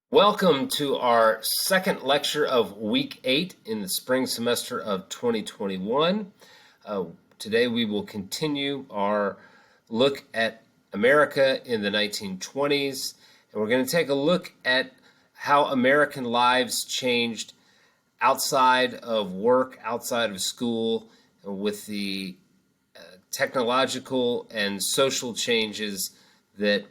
Welcome to our second lecture of week 8 in the spring semester of 2021. Today we will continue our look at America in the 1920s, and we're going to take a look at how American lives changed outside of work, outside of school, with the technological and social changes that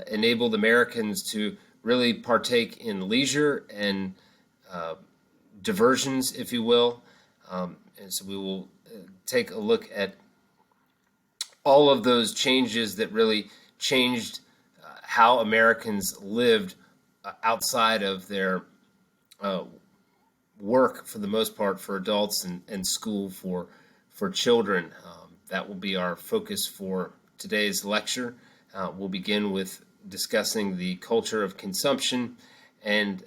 enabled Americans to really partake in leisure and diversions, if you will. And so we will take a look at all of those changes that really changed how Americans lived outside of their work, for the most part, for adults, and school for children. That will be our focus for today's lecture. We'll begin with discussing the culture of consumption and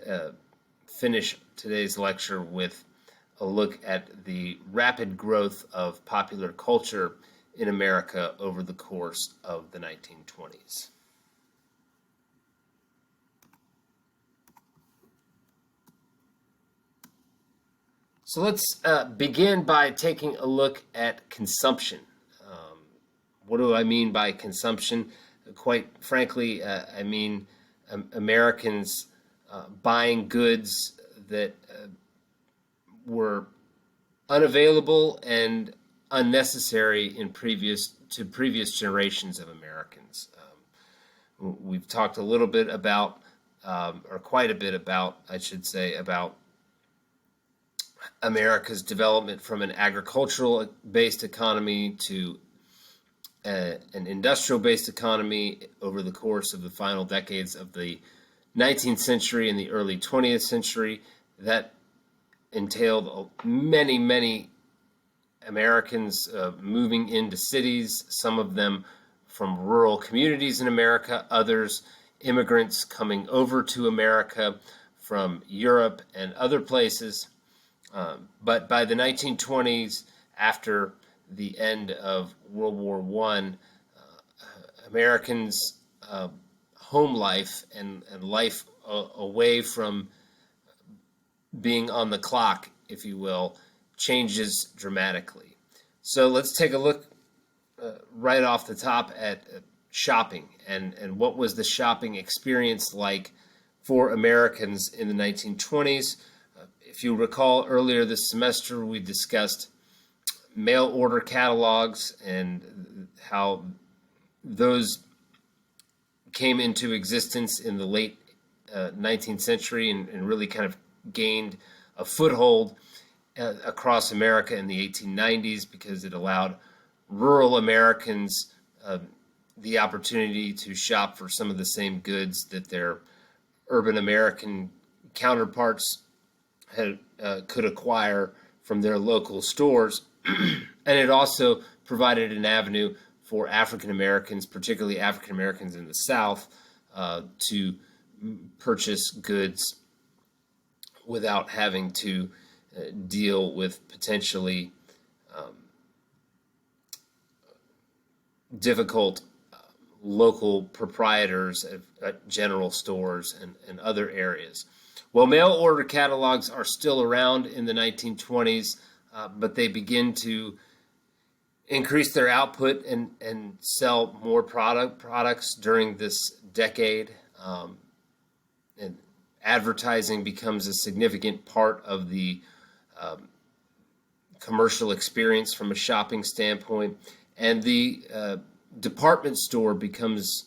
finish today's lecture with a look at the rapid growth of popular culture in America over the course of the 1920s. So let's begin by taking a look at consumption. What do I mean by consumption? Quite frankly, I mean Americans buying goods that were unavailable and unnecessary in previous generations of Americans. We've talked a little bit about, or quite a bit about, I should say, about America's development from an agricultural-based economy to an industrial-based economy over the course of the final decades of the 19th century and the early 20th century. That entailed many Americans moving into cities, some of them from rural communities in America, others immigrants coming over to America from Europe and other places. But by the 1920s, after the end of World War I, Americans' home life and life away from being on the clock, if you will, changes dramatically. So let's take a look right off the top at shopping and what was the shopping experience like for Americans in the 1920s. If you recall, earlier this semester we discussed mail order catalogs and how those came into existence in the late 19th century and really kind of gained a foothold across America in the 1890s because it allowed rural Americans the opportunity to shop for some of the same goods that their urban American counterparts could acquire from their local stores. And it also provided an avenue for African Americans, particularly African Americans in the South, to purchase goods without having to deal with potentially difficult local proprietors at general stores and other areas. Well, mail order catalogs are still around in the 1920s, but they begin to increase their output and sell more products during this decade. And advertising becomes a significant part of the commercial experience from a shopping standpoint. And the department store becomes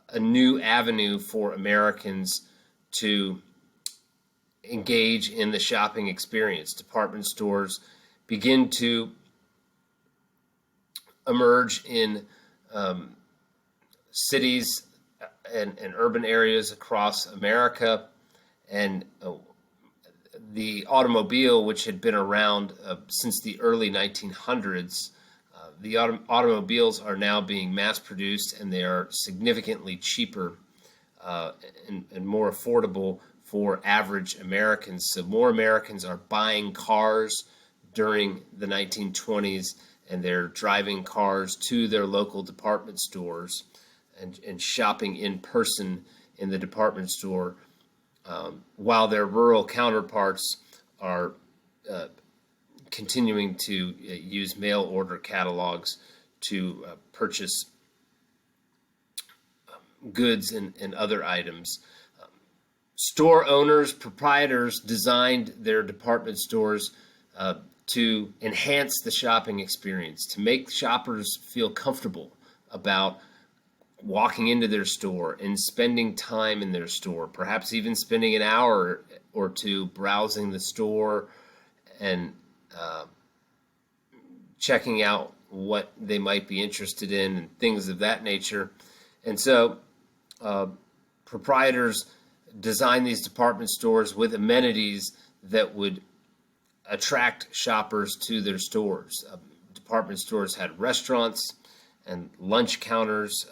a new avenue for Americans to engage in the shopping experience. Department stores begin to emerge in cities and urban areas across America, and the automobile, which had been around since the early 1900s, the automobiles are now being mass-produced, and they are significantly cheaper and more affordable for average Americans. So more Americans are buying cars during the 1920s, and they're driving cars to their local department stores and shopping in person in the department store, while their rural counterparts are continuing to use mail order catalogs to purchase goods and other items. Store owners, proprietors designed their department stores to enhance the shopping experience, to make shoppers feel comfortable about walking into their store and spending time in their store, perhaps even spending an hour or two browsing the store and checking out what they might be interested in and things of that nature. And so proprietors design these department stores with amenities that would attract shoppers to their stores. Department stores had restaurants and lunch counters.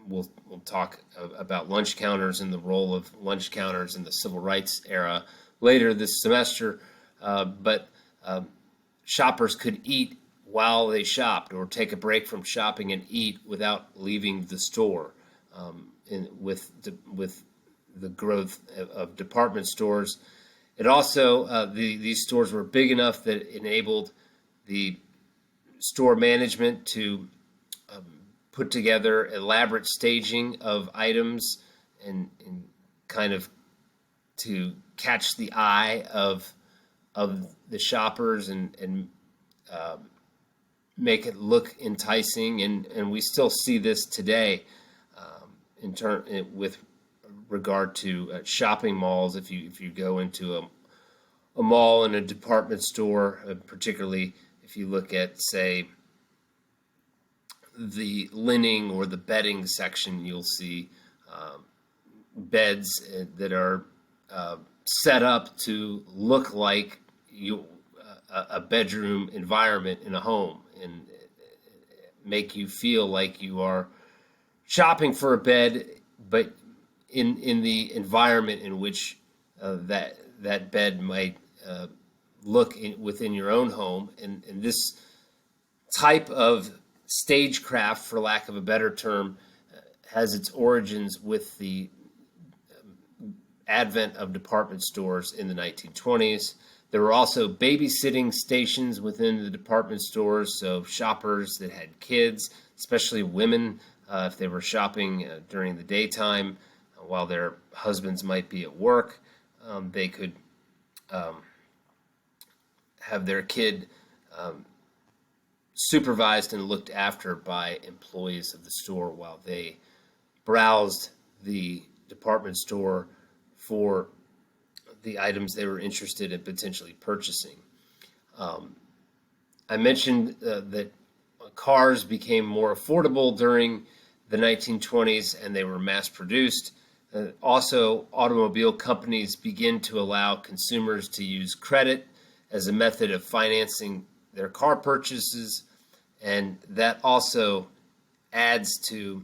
We'll talk about lunch counters and the role of lunch counters in the civil rights era later this semester. But shoppers could eat while they shopped, or take a break from shopping and eat without leaving the store. With the growth of department stores, it also these stores were big enough that it enabled the store management to put together elaborate staging of items and kind of to catch the eye of the shoppers and make it look enticing, and we still see this today with regard to shopping malls. If you go into a mall and a department store, particularly if you look at, say, the linen or the bedding section, you'll see beds that are set up to look like a bedroom environment in a home, and make you feel like you are shopping for a bed, but in the environment in which that bed might look within your own home. And this type of stagecraft, for lack of a better term, has its origins with the advent of department stores in the 1920s. There were also babysitting stations within the department stores, so shoppers that had kids, especially women, if they were shopping during the daytime while their husbands might be at work, they could have their kid supervised and looked after by employees of the store while they browsed the department store for the items they were interested in potentially purchasing. I mentioned that cars became more affordable during the 1920s, and they were mass-produced. Also, automobile companies begin to allow consumers to use credit as a method of financing their car purchases, and that also adds to,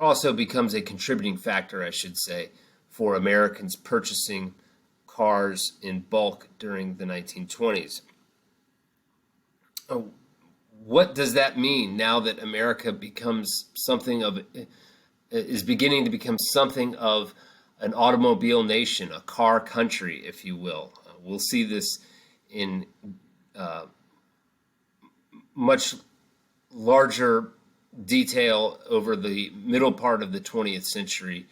also becomes a contributing factor, I should say, for Americans purchasing cars in bulk during the 1920s. What does that mean now that America becomes is beginning to become something of an automobile nation, a car country, if you will? We'll see this in much larger detail over the middle part of the 20th century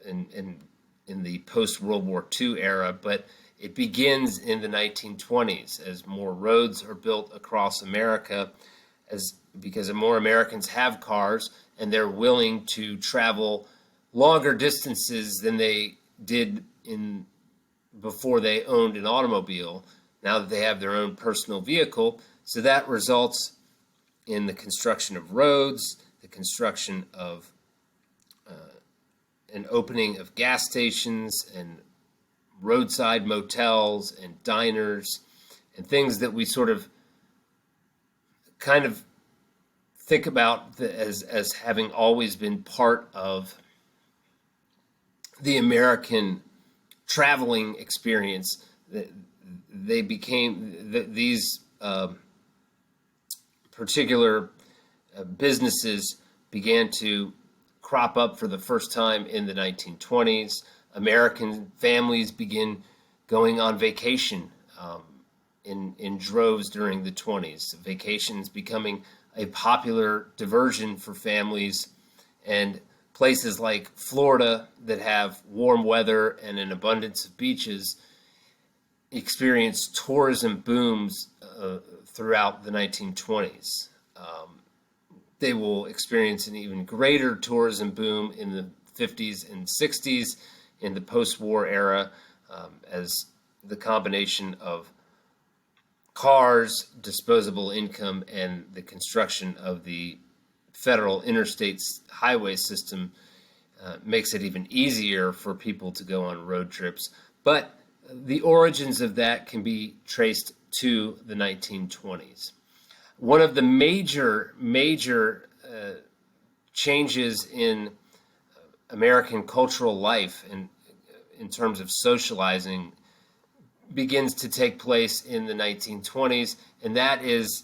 and in the post-World War II era, but it begins in the 1920s as more roads are built across America, because more Americans have cars and they're willing to travel longer distances than they did before they owned an automobile, now that they have their own personal vehicle. So that results in the construction of roads, the construction of an opening of gas stations and roadside motels and diners and things that we sort of kind of think about as having always been part of the American traveling experience. They became these particular businesses began to crop up for the first time in the 1920s. American families begin going on vacation in droves during the 20s. Vacations becoming a popular diversion for families, and places like Florida that have warm weather and an abundance of beaches experience tourism booms throughout the 1920s. They will experience an even greater tourism boom in the 50s and 60s in the post-war era, as the combination of cars, disposable income, and the construction of the federal interstate highway system makes it even easier for people to go on road trips. But the origins of that can be traced to the 1920s. One of the major changes in American cultural life and in terms of socializing begins to take place in the 1920s, and that is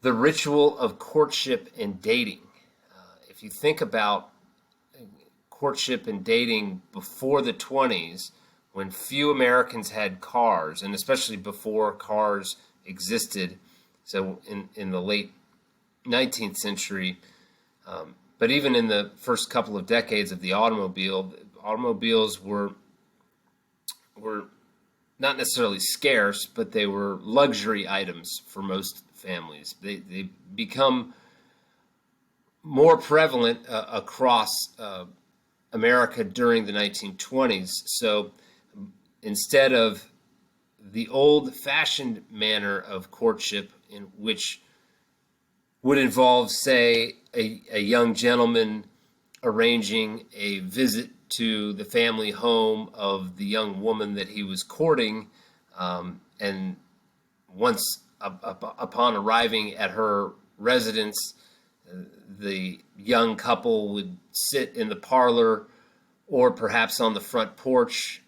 the ritual of courtship and dating. If you think about courtship and dating before the 20s, when few Americans had cars, and especially before cars existed, so in the late 19th century, but even in the first couple of decades of the automobile, automobiles were not necessarily scarce, but they were luxury items for most families. They become more prevalent across America during the 1920s. So instead of the old-fashioned manner of courtship, in which would involve, say, a young gentleman arranging a visit to the family home of the young woman that he was courting, and once upon arriving at her residence, the young couple would sit in the parlor or perhaps on the front porch,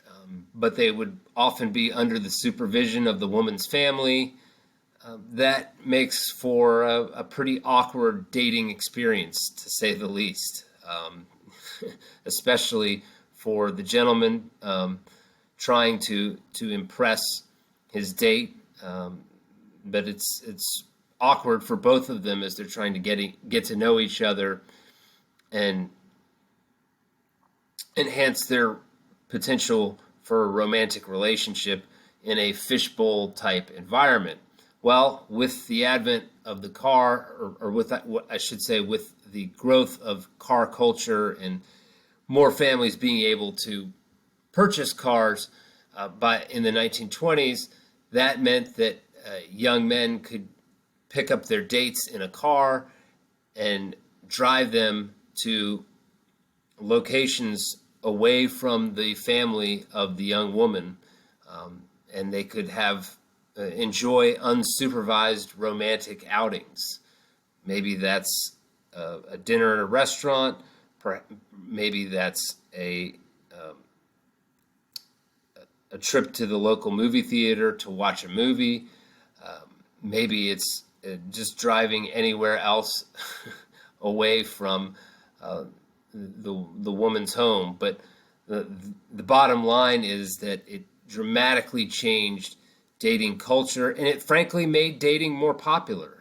but they would often be under the supervision of the woman's family. That makes for a pretty awkward dating experience, to say the least, especially for the gentleman trying to impress his date. But it's awkward for both of them as they're trying to get to know each other and enhance their potential for a romantic relationship in a fishbowl type environment. Well, with the advent of the car, or with that, I should say, with the growth of car culture and more families being able to purchase cars in the 1920s, that meant that young men could pick up their dates in a car and drive them to locations away from the family of the young woman, and they could have enjoy unsupervised romantic outings. Maybe that's a dinner at a restaurant. Maybe that's a trip to the local movie theater to watch a movie. Maybe it's just driving anywhere else away from the woman's home. But the bottom line is that it dramatically changed dating culture, and it frankly made dating more popular.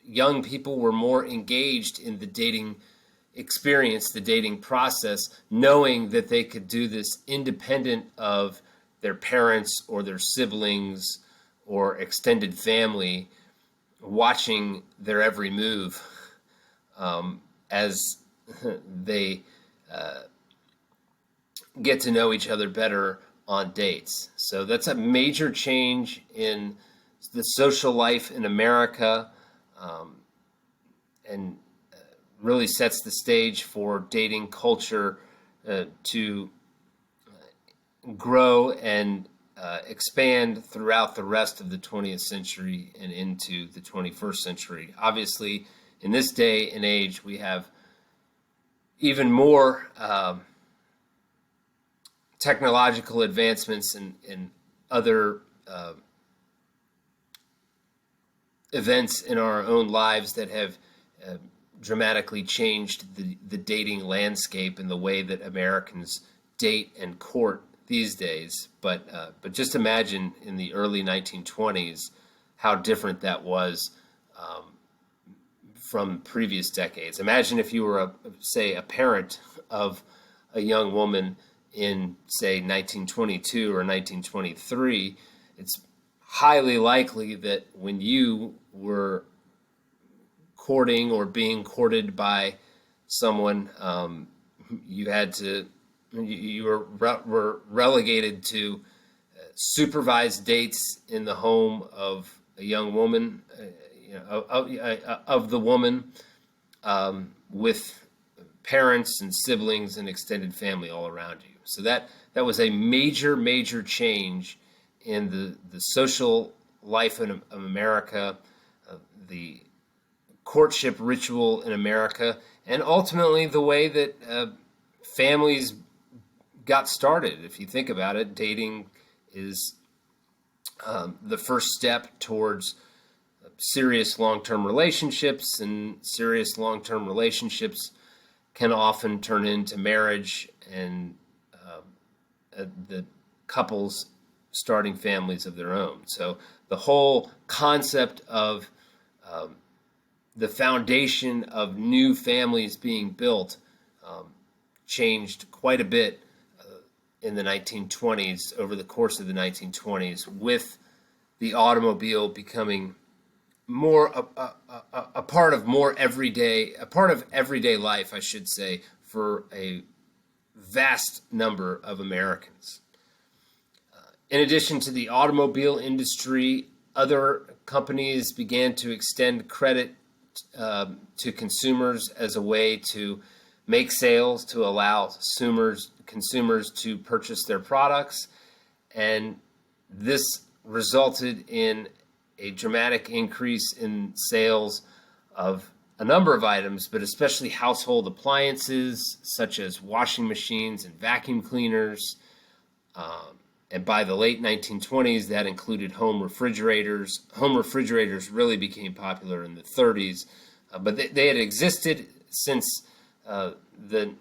Young people were more engaged in the dating experience, the dating process, knowing that they could do this independent of their parents or their siblings or extended family watching their every move as they get to know each other better on dates. So that's a major change in the social life in America, and really sets the stage for dating culture to grow and expand throughout the rest of the 20th century and into the 21st century. Obviously, in this day and age, we have even more technological advancements and other events in our own lives that have uh, dramatically changed the dating landscape and the way that Americans date and court these days. But just imagine in the early 1920s how different that was from previous decades. Imagine if you were, say, a parent of a young woman in, say, 1922 or 1923. It's highly likely that when you were courting or being courted by someone, you were relegated to supervised dates in the home of a young woman, of the woman, with parents and siblings and extended family all around you. So that was a major change in the social life of America, the courtship ritual in America, and ultimately the way that families got started. If you think about it, dating is the first step towards serious long-term relationships, and serious long-term relationships can often turn into marriage and the couples starting families of their own. So the whole concept of the foundation of new families being built changed quite a bit in the 1920s, over the course of the 1920s, with the automobile becoming more a part of everyday life, I should say, for a vast number of Americans. In addition to the automobile industry, other companies began to extend credit to consumers as a way to make sales, to allow consumers to purchase their products, and this resulted in a dramatic increase in sales of a number of items, but especially household appliances such as washing machines and vacuum cleaners. And by the late 1920s, that included home refrigerators. Home refrigerators really became popular in the 30s, but they had existed since the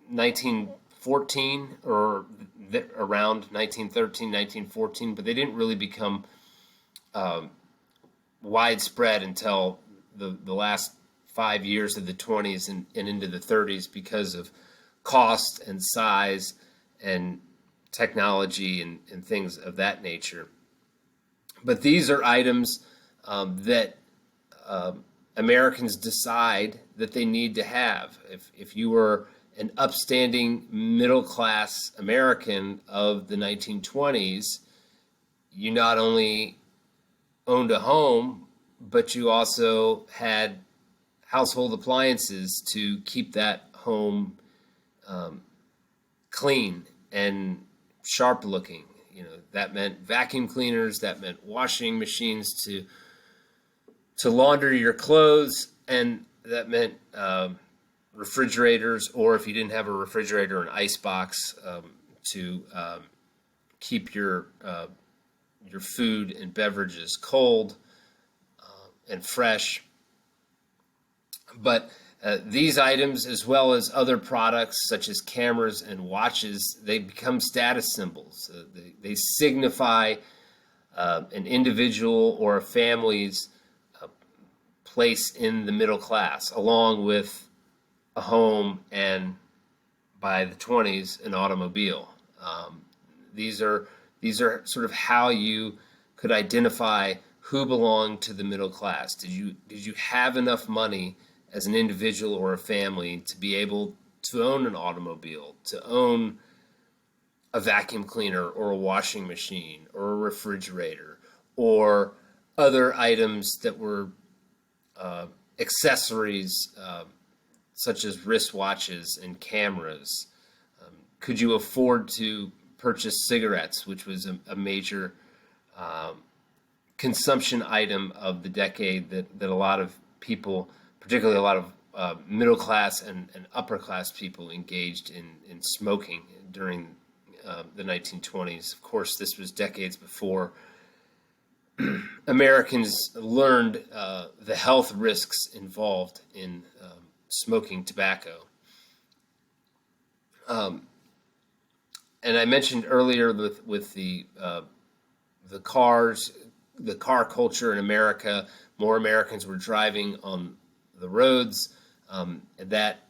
1914 or around 1913, 1914, but they didn't really become widespread until the last 5 years of the 20s and into the 30s, because of cost and size and technology and things of that nature. But these are items that Americans decide that they need to have. If you were an upstanding middle-class American of the 1920s, you not only owned a home, but you also had household appliances to keep that home clean and sharp looking. That meant vacuum cleaners, that meant washing machines to launder your clothes, and that meant refrigerators, or if you didn't have a refrigerator, an ice box to keep your food and beverages cold and fresh. But these items, as well as other products such as cameras and watches, they become status symbols. They signify an individual or a family's place in the middle class, along with a home and, by the 20s, an automobile. These are sort of how you could identify who belonged to the middle class. Did you have enough money as an individual or a family to be able to own an automobile, to own a vacuum cleaner or a washing machine or a refrigerator or other items that were accessories such as wristwatches and cameras? Could you afford to purchase cigarettes, which was a major consumption item of the decade that a lot of people, particularly a lot of middle class and upper class people, engaged in smoking during the 1920s. Of course, this was decades before Americans learned the health risks involved in smoking tobacco. And I mentioned earlier with the cars, the car culture in America. More Americans were driving on the roads, and that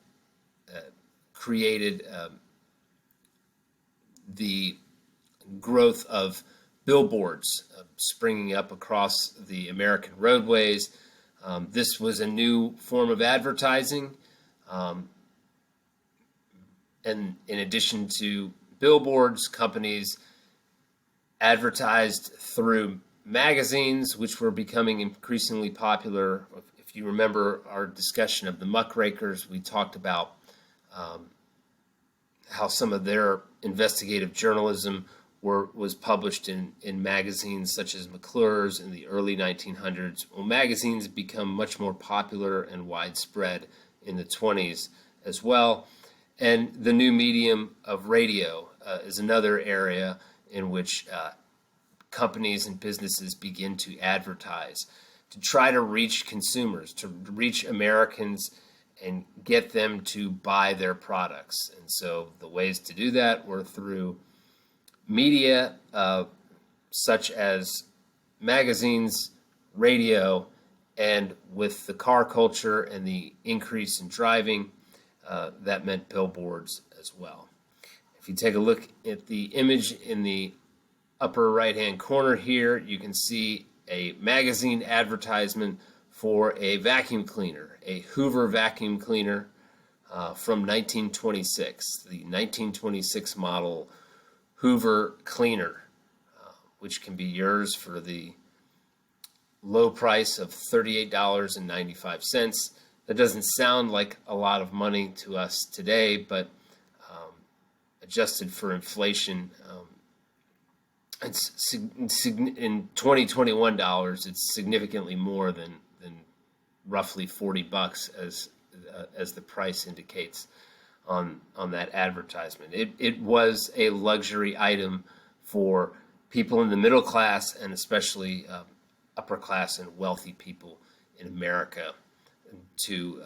created the growth of billboards springing up across the American roadways. This was a new form of advertising. And in addition to billboards, companies advertised through magazines, which were becoming increasingly popular. If you remember our discussion of the muckrakers, we talked about how some of their investigative journalism was published in magazines such as McClure's in the early 1900s. Well, magazines become much more popular and widespread in the 20s as well. And the new medium of radio is another area in which companies and businesses begin to advertise to try to reach consumers, to reach Americans and get them to buy their products. And so the ways to do that were through media such as magazines, radio, and with the car culture and the increase in driving, that meant billboards as well. If you take a look at the image in the upper right-hand corner here, you can see a magazine advertisement for a vacuum cleaner, a Hoover vacuum cleaner from 1926, the 1926 model Hoover cleaner, which can be yours for the low price of $38.95. That doesn't sound like a lot of money to us today, but adjusted for inflation, it's in 2021 dollars, it's significantly more than roughly $40 as the price indicates on that advertisement. It was a luxury item for people in the middle class and especially upper class and wealthy people in America to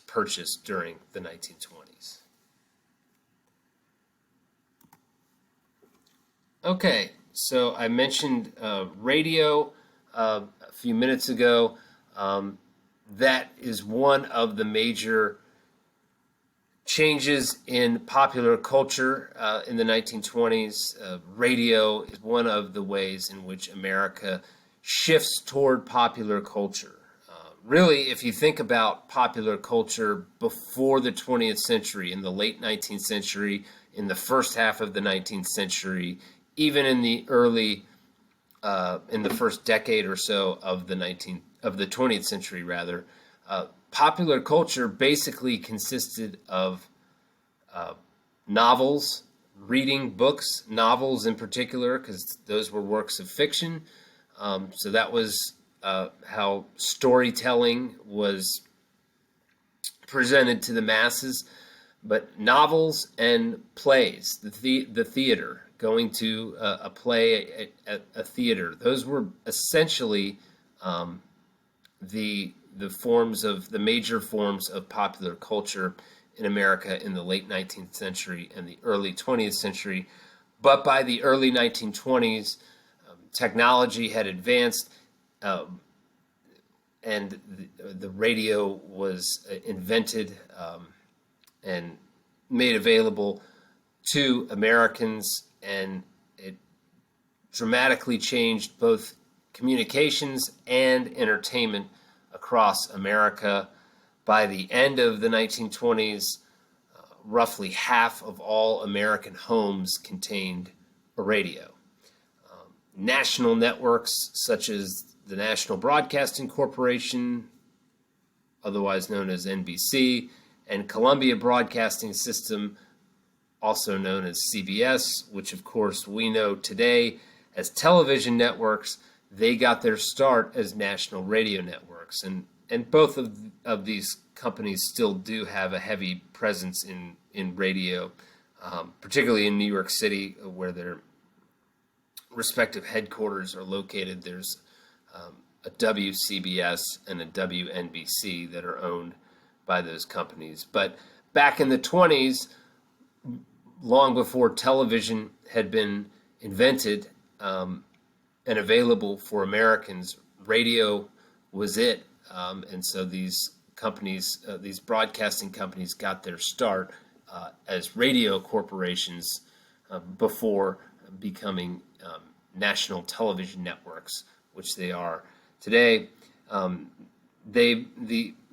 purchase during the 1920s. Okay, so I mentioned radio a few minutes ago. That is one of the major changes in popular culture in the 1920s. Radio is one of the ways in which America shifts toward popular culture. Really, if you think about popular culture before the 20th century, in the late 19th century, in the first half of the 19th century, even in the early, in the first decade or so of the 20th century, rather, popular culture basically consisted of novels, reading books, novels in particular, because those were works of fiction. So that was how storytelling was presented to the masses. But novels and plays, the theater, going to a play at a theater, those were essentially the major forms of popular culture in America in the late 19th century and the early 20th century. But by the early 1920s, technology had advanced, and the radio was invented and made available to Americans, and it dramatically changed both communications and entertainment across America. By the end of the 1920s, roughly half of all American homes contained a radio. National networks such as the National Broadcasting Corporation, otherwise known as NBC, and Columbia Broadcasting System, also known as CBS, which of course we know today as television networks, they got their start as national radio networks. And both of these companies still do have a heavy presence in radio, particularly in New York City, where they're respective headquarters are located. There's a WCBS and a WNBC that are owned by those companies. But back in the 20s, long before television had been invented and available for Americans, radio was it. And so these companies, these broadcasting companies, got their start as radio corporations before becoming national television networks, which they are today. The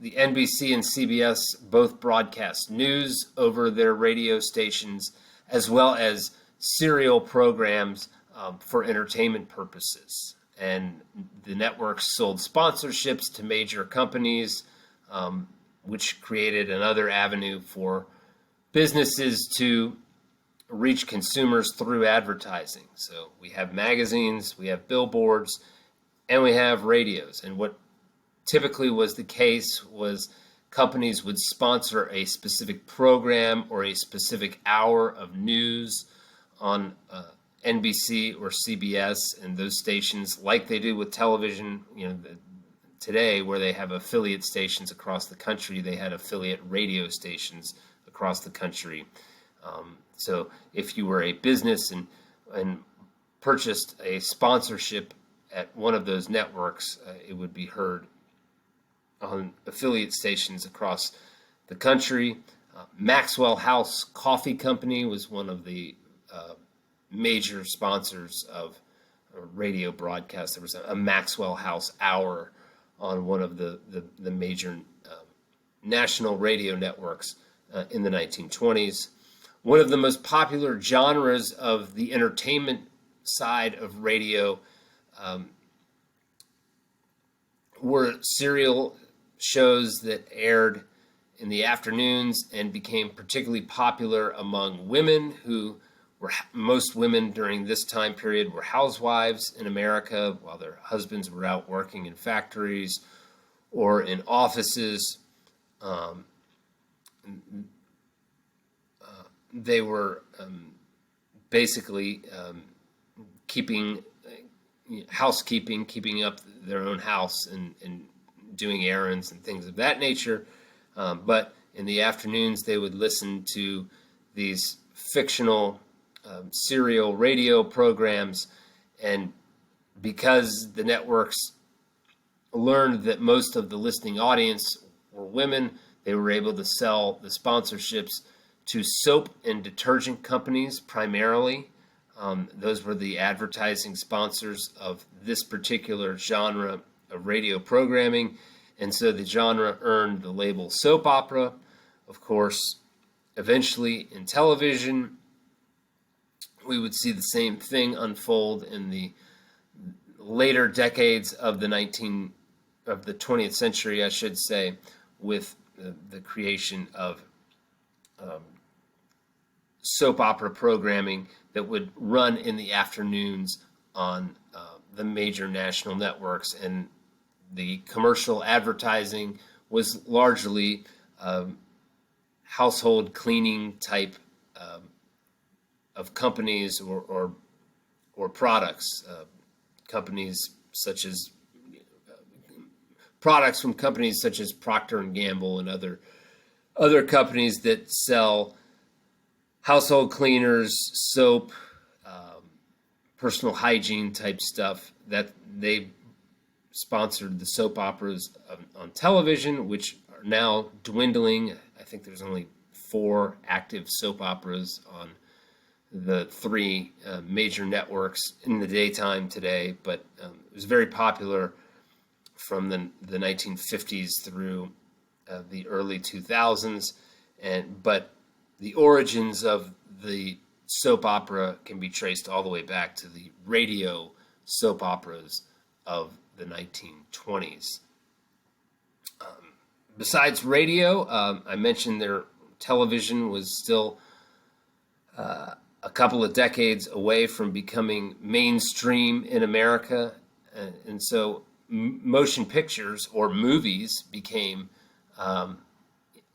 NBC and CBS both broadcast news over their radio stations, as well as serial programs for entertainment purposes. And the networks sold sponsorships to major companies, which created another avenue for businesses to reach consumers through advertising. So we have magazines, we have billboards, and we have radios. And what typically was the case was companies would sponsor a specific program or a specific hour of news on NBC or CBS, and those stations, like they do with television, today, where they have affiliate stations across the country, they had affiliate radio stations across the country. So if you were a business and purchased a sponsorship at one of those networks, it would be heard on affiliate stations across the country. Maxwell House Coffee Company was one of the major sponsors of radio broadcasts. There was a Maxwell House hour on one of the major national radio networks in the 1920s. One of the most popular genres of the entertainment side of radio were serial shows that aired in the afternoons and became particularly popular among women who were, most women during this time period were housewives in America while their husbands were out working in factories or in offices. They were basically keeping housekeeping, keeping up their own house and doing errands and things of that nature. But in the afternoons, they would listen to these fictional serial radio programs. And because the networks learned that most of the listening audience were women, they were able to sell the sponsorships to soap and detergent companies primarily. Those were the advertising sponsors of this particular genre of radio programming. And so the genre earned the label soap opera. Of course, eventually in television, we would see the same thing unfold in the later decades of the 20th century, I should say, with the creation of soap opera programming that would run in the afternoons on the major national networks. And the commercial advertising was largely household cleaning type of companies or products, companies such as products from companies such as Procter and Gamble and other companies that sell household cleaners, soap, personal hygiene type stuff. That they sponsored the soap operas on television, which are now dwindling. I think there's only 4 active soap operas on the 3 major networks in the daytime today, but it was very popular from the 1950s through the early 2000s. But the origins of the soap opera can be traced all the way back to the radio soap operas of the 1920s. Besides radio, I mentioned their television was still a couple of decades away from becoming mainstream in America. And so motion pictures or movies became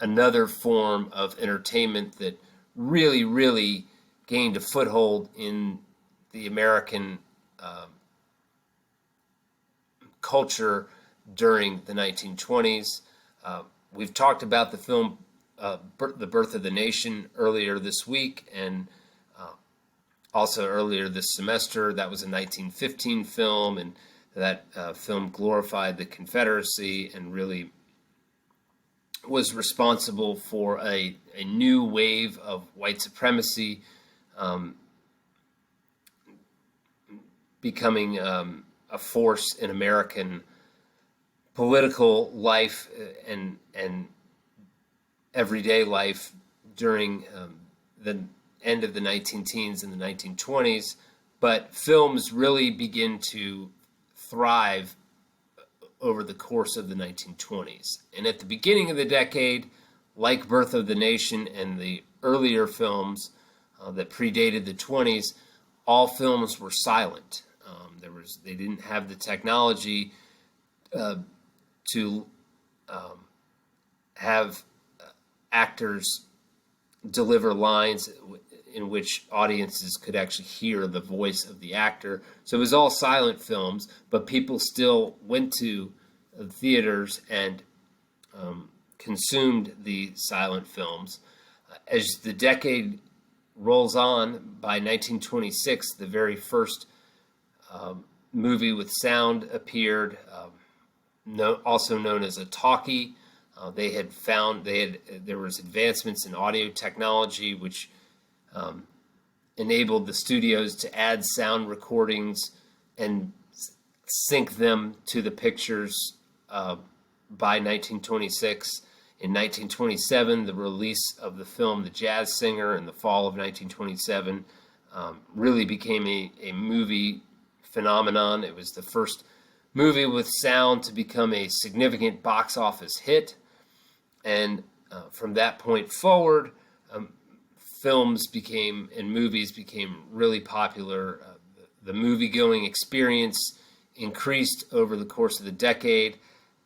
another form of entertainment that really, really gained a foothold in the American culture during the 1920s. We've talked about the film The Birth of the Nation earlier this week, and also earlier this semester. That was a 1915 film, and that film glorified the Confederacy and really was responsible for a new wave of white supremacy becoming a force in American political life and everyday life during the end of the 19-teens and the 1920s. But films really begin to thrive over the course of the 1920s. And at the beginning of the decade, like Birth of the Nation and the earlier films that predated the 20s, all films were silent. They didn't have the technology to have actors deliver lines in which audiences could actually hear the voice of the actor. So it was all silent films, but people still went to theaters and consumed the silent films. As the decade rolls on, by 1926, the very first movie with sound appeared, also known as a talkie. There was advancements in audio technology which enabled the studios to add sound recordings and sync them to the pictures by 1926. In 1927, the release of the film The Jazz Singer in the fall of 1927 really became a movie phenomenon. It was the first movie with sound to become a significant box office hit. And from that point forward, films and movies became really popular. The movie-going experience increased over the course of the decade,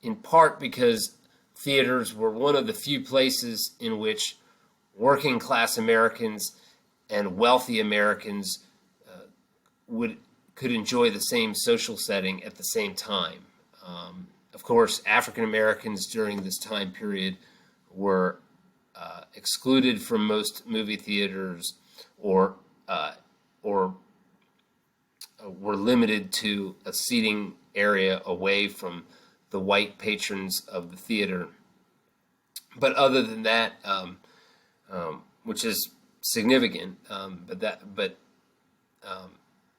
in part because theaters were one of the few places in which working-class Americans and wealthy Americans could enjoy the same social setting at the same time. Of course, African Americans during this time period were excluded from most movie theaters, or were limited to a seating area away from the white patrons of the theater. But other than that, which is significant, but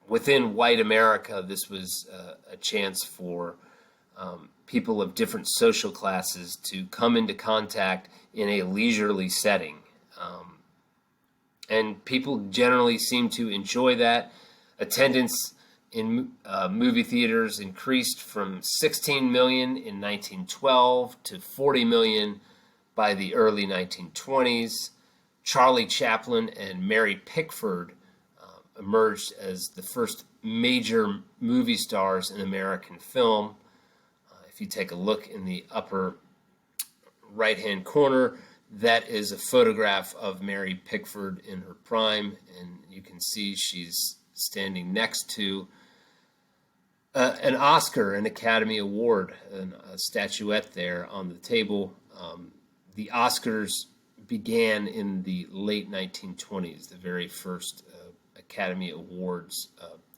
within white America, this was a chance for people of different social classes to come into contact in a leisurely setting. And people generally seem to enjoy that. Attendance in movie theaters increased from 16 million in 1912 to 40 million by the early 1920s. Charlie Chaplin and Mary Pickford emerged as the first major movie stars in American film. If you take a look in the upper right-hand corner, that is a photograph of Mary Pickford in her prime, and you can see she's standing next to an Oscar, an Academy Award, a statuette there on the table. The Oscars began in the late 1920s. The very first Academy Awards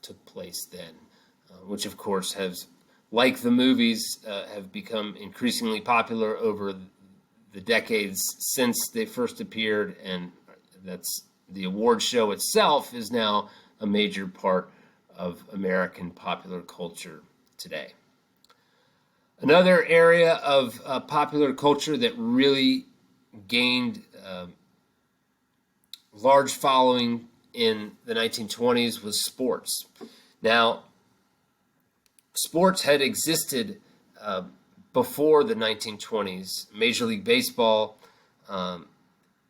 took place then, which of course has, like the movies, have become increasingly popular over the decades since they first appeared, and that's the award show itself is now a major part of American popular culture today. Another area of popular culture that really gained large following in the 1920s was sports. Now, sports had existed before the 1920s. Major League Baseball,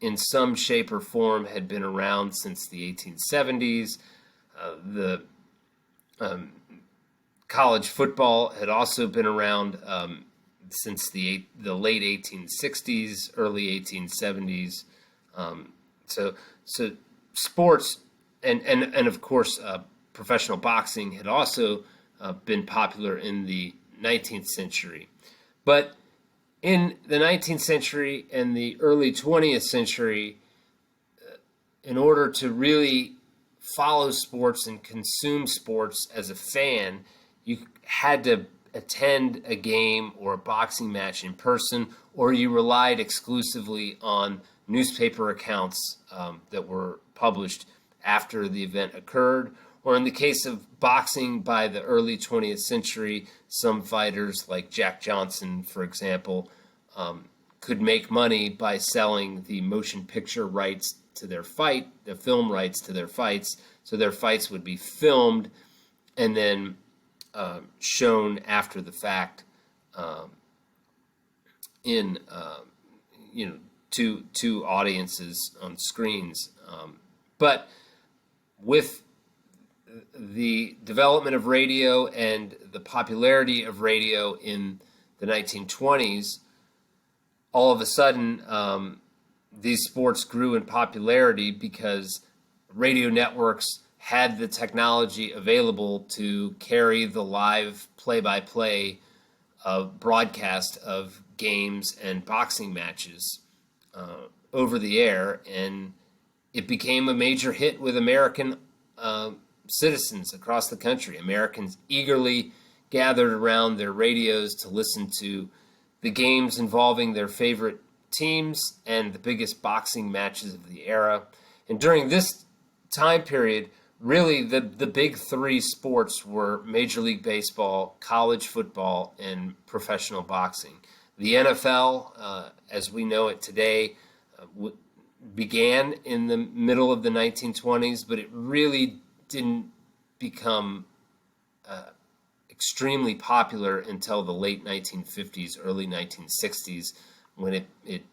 in some shape or form, had been around since the 1870s. College football had also been around since the late 1860s, early 1870s. So sports and of course professional boxing had also been popular in the 19th century. But in the 19th century and the early 20th century, in order to really follow sports and consume sports as a fan, you had to attend a game or a boxing match in person, or you relied exclusively on newspaper accounts that were published after the event occurred. Or in the case of boxing, by the early 20th century, some fighters like Jack Johnson, for example, could make money by selling the motion picture rights to their fight, the film rights to their fights. So their fights would be filmed and then shown after the fact in to audiences on screens. But with the development of radio and the popularity of radio in the 1920s, all of a sudden these sports grew in popularity because radio networks had the technology available to carry the live play-by-play broadcast of games and boxing matches over the air, and it became a major hit with American citizens across the country. Americans eagerly gathered around their radios to listen to the games involving their favorite teams and the biggest boxing matches of the era. And during this time period, really the big three sports were Major League Baseball, college football, and professional boxing. The NFL, as we know it today, began in the middle of the 1920s, but it really didn't become extremely popular until the late 1950s, early 1960s, when it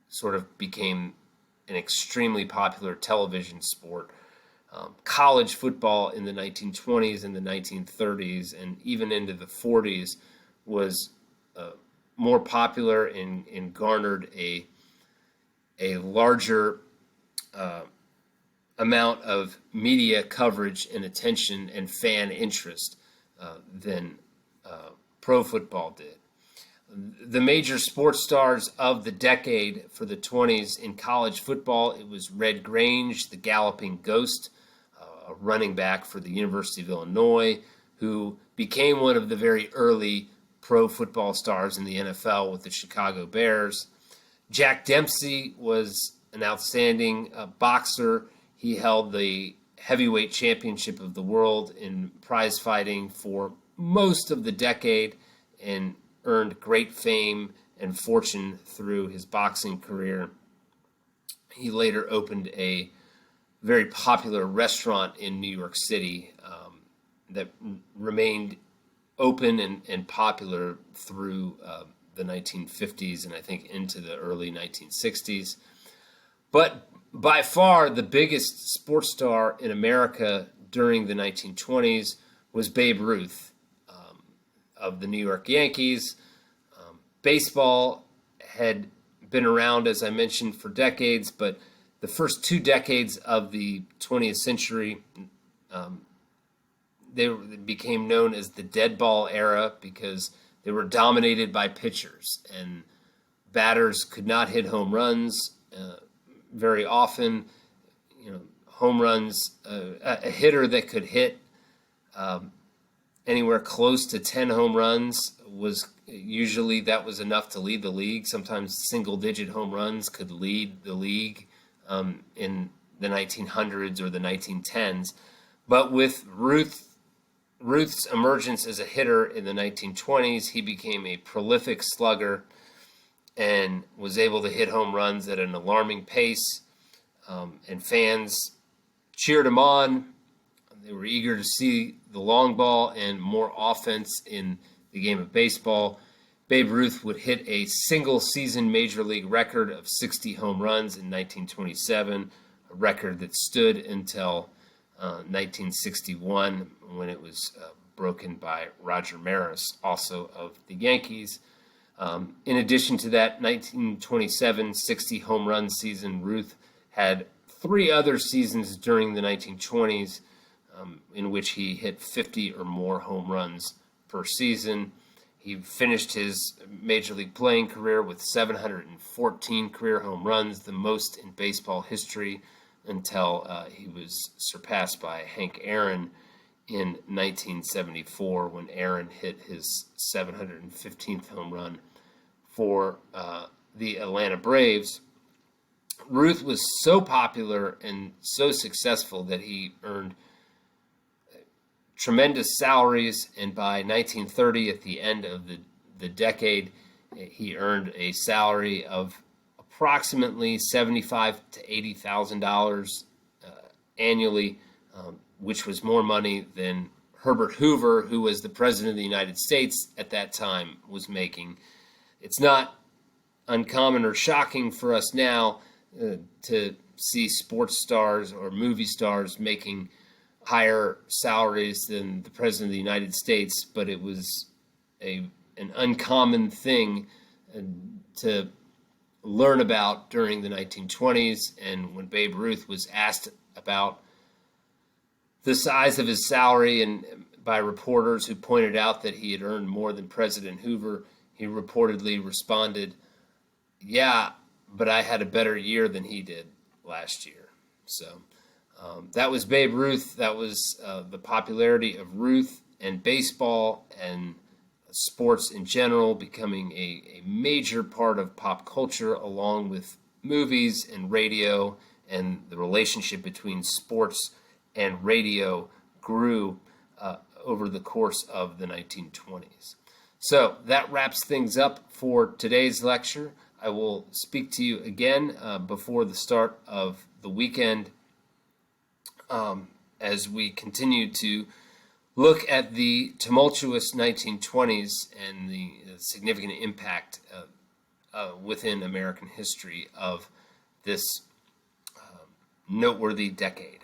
sort of became an extremely popular television sport. College football in the 1920s and the 1930s and even into the 40s was more popular and garnered a larger amount of media coverage and attention and fan interest than pro football did. The major sports stars of the decade for the 20s in college football, it was Red Grange, the Galloping Ghost, a running back for the University of Illinois, who became one of the very early pro football stars in the NFL with the Chicago Bears. Jack Dempsey was an outstanding boxer. He held the heavyweight championship of the world in prize fighting for most of the decade and earned great fame and fortune through his boxing career. He later opened a very popular restaurant in New York City that remained open and popular through the 1950s and I think into the early 1960s. But by far the biggest sports star in America during the 1920s was Babe Ruth of the New York Yankees. Baseball had been around, as I mentioned, for decades, but the first 2 decades of the 20th century, they became known as the dead ball era because they were dominated by pitchers, and batters could not hit home runs very often. Home runs, a hitter that could hit anywhere close to 10 home runs was usually that was enough to lead the league. Sometimes single-digit home runs could lead the league in the 1900s or the 1910s. But with Ruth's emergence as a hitter in the 1920s, he became a prolific slugger and was able to hit home runs at an alarming pace, and fans cheered him on. They were eager to see the long ball and more offense in the game of baseball. Babe Ruth would hit a single-season major league record of 60 home runs in 1927, a record that stood until 1961 when it was broken by Roger Maris, also of the Yankees. In addition to that 1927 60 home run season, Ruth had 3 other seasons during the 1920s in which he hit 50 or more home runs per season. He finished his Major League playing career with 714 career home runs, the most in baseball history, until he was surpassed by Hank Aaron in 1974 when Aaron hit his 715th home run for the Atlanta Braves. Ruth was so popular and so successful that he earned tremendous salaries, and by 1930, at the end of the decade, he earned a salary of approximately $75,000 to $80,000 annually, which was more money than Herbert Hoover, who was the president of the United States at that time, was making. It's not uncommon or shocking for us now to see sports stars or movie stars making higher salaries than the president of the United States, but it was an uncommon thing to learn about during the 1920s. And when Babe Ruth was asked about the size of his salary and by reporters who pointed out that he had earned more than President Hoover, he reportedly responded, "Yeah, but I had a better year than he did last year." So that was Babe Ruth. That was the popularity of Ruth and baseball and sports in general becoming a major part of pop culture, along with movies and radio, and the relationship between sports and radio grew over the course of the 1920s. So that wraps things up for today's lecture. I will speak to you again before the start of the weekend as we continue to look at the tumultuous 1920s and the significant impact within American history of this noteworthy decade.